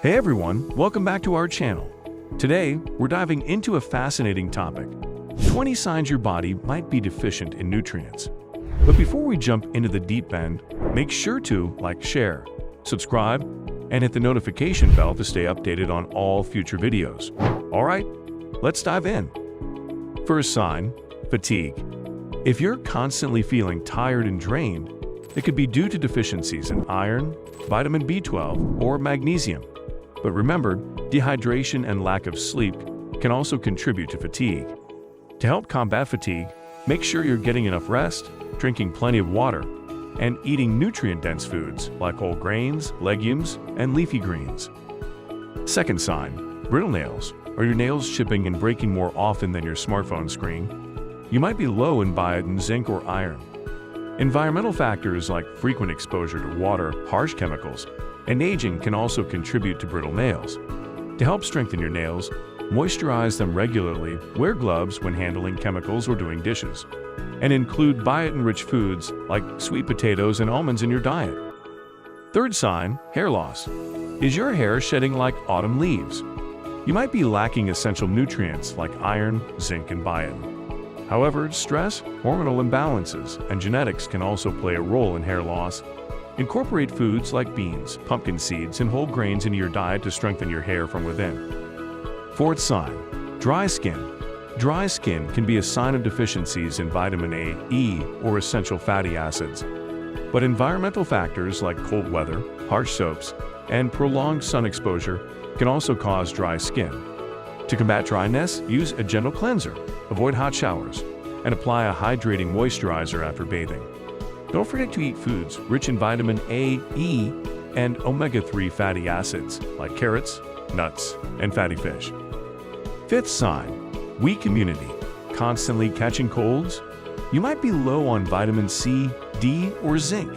Hey everyone, welcome back to our channel. Today, we're diving into a fascinating topic: 20 signs your body might be deficient in nutrients. But before we jump into the deep end, make sure to like, share, subscribe, and hit the notification bell to stay updated on all future videos. Alright, let's dive in. First sign, fatigue. If you're constantly feeling tired and drained, it could be due to deficiencies in iron, vitamin B12, or magnesium. But remember, dehydration and lack of sleep can also contribute to fatigue. To help combat fatigue, make sure you're getting enough rest, drinking plenty of water, and eating nutrient-dense foods like whole grains, legumes, and leafy greens. Second sign, brittle nails. Are your nails chipping and breaking more often than your smartphone screen? You might be low in biotin, zinc, or iron. Environmental factors like frequent exposure to water, harsh chemicals, and aging can also contribute to brittle nails. To help strengthen your nails, moisturize them regularly, wear gloves when handling chemicals or doing dishes, and include biotin-rich foods like sweet potatoes and almonds in your diet. Third sign, hair loss. Is your hair shedding like autumn leaves? You might be lacking essential nutrients like iron, zinc, and biotin. However, stress, hormonal imbalances, and genetics can also play a role in hair loss. Incorporate foods like beans, pumpkin seeds, and whole grains into your diet to strengthen your hair from within. Fourth sign, dry skin. Dry skin can be a sign of deficiencies in vitamin A, E, or essential fatty acids. But environmental factors like cold weather, harsh soaps, and prolonged sun exposure can also cause dry skin. To combat dryness, use a gentle cleanser, avoid hot showers, and apply a hydrating moisturizer after bathing. Don't forget to eat foods rich in vitamin A, E, and omega-3 fatty acids like carrots, nuts, and fatty fish. Fifth sign, weak immunity. Constantly catching colds? You might be low on vitamin C, D, or zinc.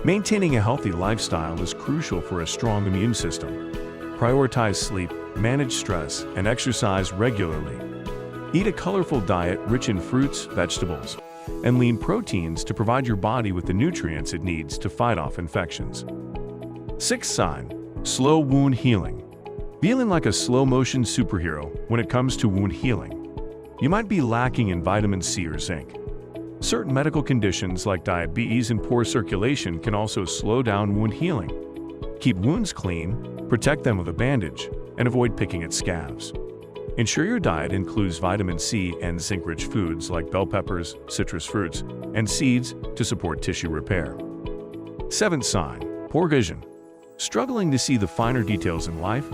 Maintaining a healthy lifestyle is crucial for a strong immune system. Prioritize sleep, manage stress, and exercise regularly. Eat a colorful diet rich in fruits, vegetables, and lean proteins to provide your body with the nutrients it needs to fight off infections. Sixth sign, slow wound healing. Feeling like a slow-motion superhero when it comes to wound healing? You might be lacking in vitamin C or zinc. Certain medical conditions like diabetes and poor circulation can also slow down wound healing. Keep wounds clean, protect them with a bandage, and avoid picking at scabs. Ensure your diet includes vitamin C and zinc-rich foods like bell peppers, citrus fruits, and seeds to support tissue repair. Seventh sign, poor vision. Struggling to see the finer details in life?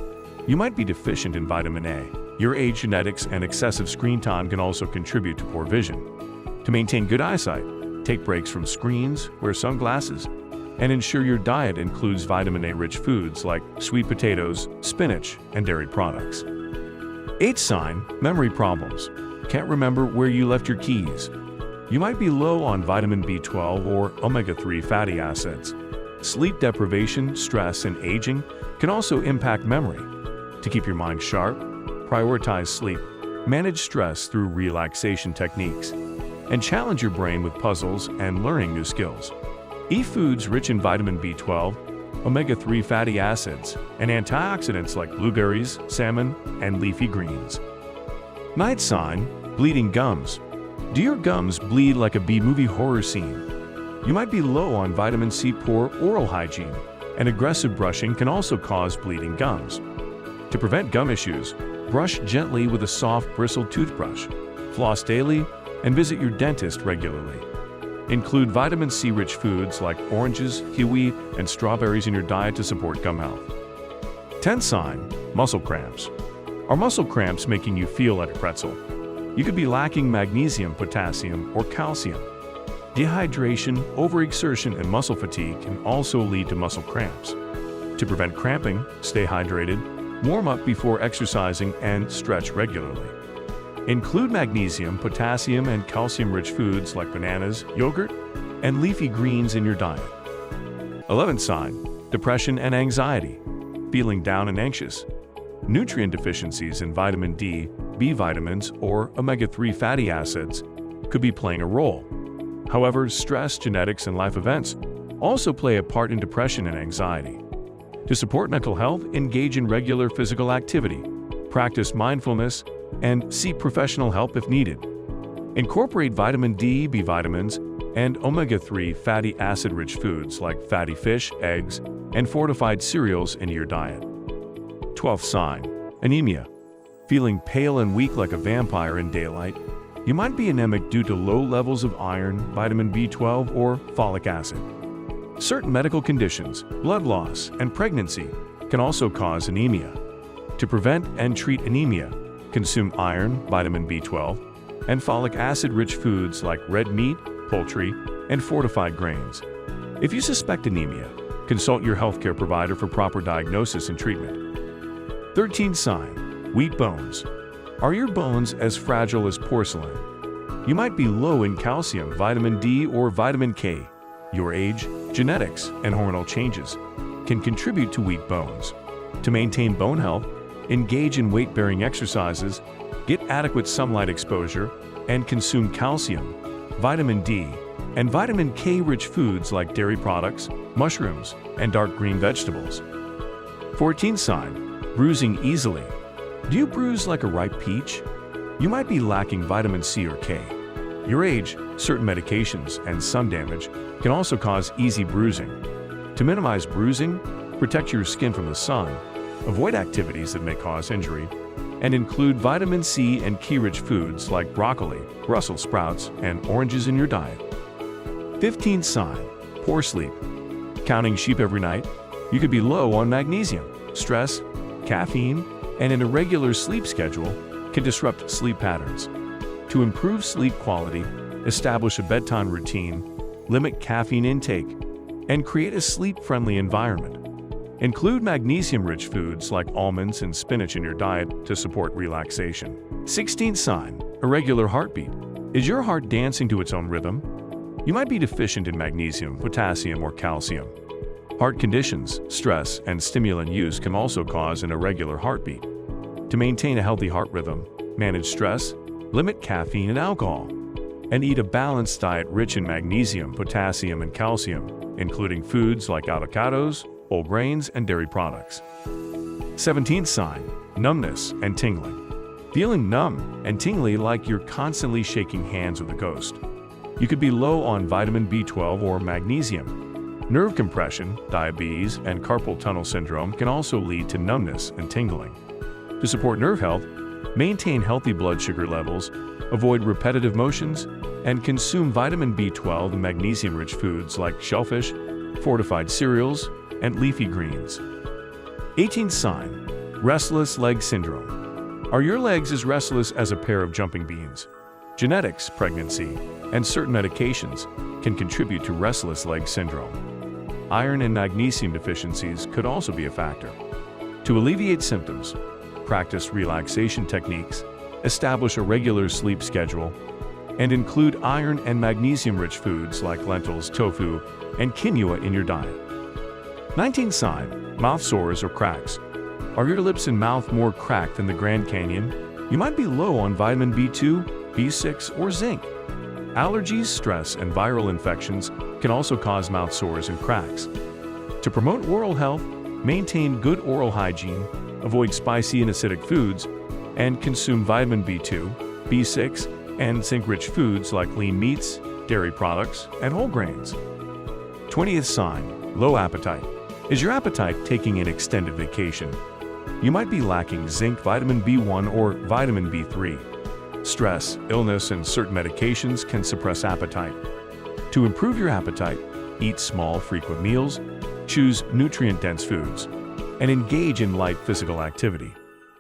You might be deficient in vitamin A. Your age, genetics, and excessive screen time can also contribute to poor vision. To maintain good eyesight, take breaks from screens, wear sunglasses, and ensure your diet includes vitamin A-rich foods like sweet potatoes, spinach, and dairy products. Eighth sign, memory problems. Can't remember where you left your keys? You might be low on vitamin B12 or omega-3 fatty acids. Sleep deprivation, stress, and aging can also impact memory. To keep your mind sharp, prioritize sleep, manage stress through relaxation techniques, and challenge your brain with puzzles and learning new skills. Eat foods rich in vitamin B12, omega-3 fatty acids, and antioxidants like blueberries, salmon, and leafy greens. Ninth sign, bleeding gums. Do your gums bleed like a B-movie horror scene? You might be low on vitamin C. Poor oral hygiene and aggressive brushing can also cause bleeding gums. To prevent gum issues, brush gently with a soft bristled toothbrush, floss daily, and visit your dentist regularly. Include vitamin C-rich foods like oranges, kiwi, and strawberries in your diet to support gum health. 10th sign, muscle cramps. Are muscle cramps making you feel like a pretzel? You could be lacking magnesium, potassium, or calcium. Dehydration, overexertion, and muscle fatigue can also lead to muscle cramps. To prevent cramping, stay hydrated, warm up before exercising, and stretch regularly. Include magnesium, potassium, and calcium-rich foods like bananas, yogurt, and leafy greens in your diet. 11th sign, depression and anxiety. Feeling down and anxious? Nutrient deficiencies in vitamin D, B vitamins, or omega-3 fatty acids could be playing a role. However, stress, genetics, and life events also play a part in depression and anxiety. To support mental health, engage in regular physical activity, practice mindfulness, and seek professional help if needed. Incorporate vitamin D, B vitamins, and omega-3 fatty acid-rich foods like fatty fish, eggs, and fortified cereals into your diet. 12th sign, anemia. Feeling pale and weak like a vampire in daylight? You might be anemic due to low levels of iron, vitamin B12, or folic acid. Certain medical conditions, blood loss, and pregnancy can also cause anemia. To prevent and treat anemia, consume iron, vitamin B12, and folic acid-rich foods like red meat, poultry, and fortified grains. If you suspect anemia, consult your healthcare provider for proper diagnosis and treatment. 13th sign, weak bones. Are your bones as fragile as porcelain? You might be low in calcium, vitamin D, or vitamin K. Your age, genetics, and hormonal changes can contribute to weak bones. To maintain bone health, engage in weight-bearing exercises, get adequate sunlight exposure, and consume calcium, vitamin D, and vitamin K-rich foods like dairy products, mushrooms, and dark green vegetables. 14th sign, bruising easily. Do you bruise like a ripe peach? You might be lacking vitamin C or K. Your age, certain medications, and sun damage can also cause easy bruising. To minimize bruising, protect your skin from the sun, avoid activities that may cause injury, and include vitamin C and K-rich foods like broccoli, Brussels sprouts, and oranges in your diet. 15th sign, poor sleep. Counting sheep every night? You could be low on magnesium. Stress, caffeine, and an irregular sleep schedule can disrupt sleep patterns. To improve sleep quality, establish a bedtime routine, limit caffeine intake, and create a sleep-friendly environment. Include magnesium-rich foods like almonds and spinach in your diet to support relaxation. 16th sign, irregular heartbeat. Is your heart dancing to its own rhythm? You might be deficient in magnesium, potassium, or calcium. Heart conditions, stress, and stimulant use can also cause an irregular heartbeat. To maintain a healthy heart rhythm, manage stress, limit caffeine and alcohol, and eat a balanced diet rich in magnesium, potassium, and calcium, including foods like avocados, whole grains, and dairy products. 17th sign, numbness and tingling. Feeling numb and tingly like you're constantly shaking hands with a ghost. You could be low on vitamin B12 or magnesium. Nerve compression, diabetes, and carpal tunnel syndrome can also lead to numbness and tingling. To support nerve health, maintain healthy blood sugar levels, avoid repetitive motions, and consume vitamin B12 and magnesium-rich foods like shellfish, fortified cereals, and leafy greens. 18th sign, restless leg syndrome. Are your legs as restless as a pair of jumping beans? Genetics, pregnancy, and certain medications can contribute to restless leg syndrome. Iron and magnesium deficiencies could also be a factor. To alleviate symptoms, practice relaxation techniques, establish a regular sleep schedule, and include iron and magnesium-rich foods like lentils, tofu, and quinoa in your diet. 19th sign, mouth sores or cracks. Are your lips and mouth more cracked than the Grand Canyon? You might be low on vitamin B2, B6, or zinc. Allergies, stress, and viral infections can also cause mouth sores and cracks. To promote oral health, maintain good oral hygiene, avoid spicy and acidic foods, and consume vitamin B2, B6, and zinc-rich foods like lean meats, dairy products, and whole grains. 20th sign, low appetite. Is your appetite taking an extended vacation? You might be lacking zinc, vitamin B1, or vitamin B3. Stress, illness, and certain medications can suppress appetite. To improve your appetite, eat small, frequent meals, choose nutrient-dense foods, and engage in light physical activity.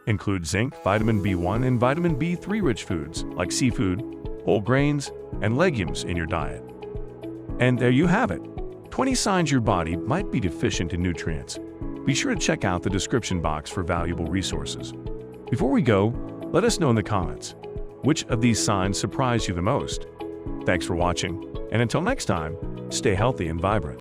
Include zinc, vitamin B1, and vitamin B3-rich foods like seafood, whole grains, and legumes in your diet. And there you have it, 20 signs your body might be deficient in nutrients. Be sure to check out the description box for valuable resources. Before we go, let us know in the comments, which of these signs surprised you the most? Thanks for watching, and until next time, stay healthy and vibrant.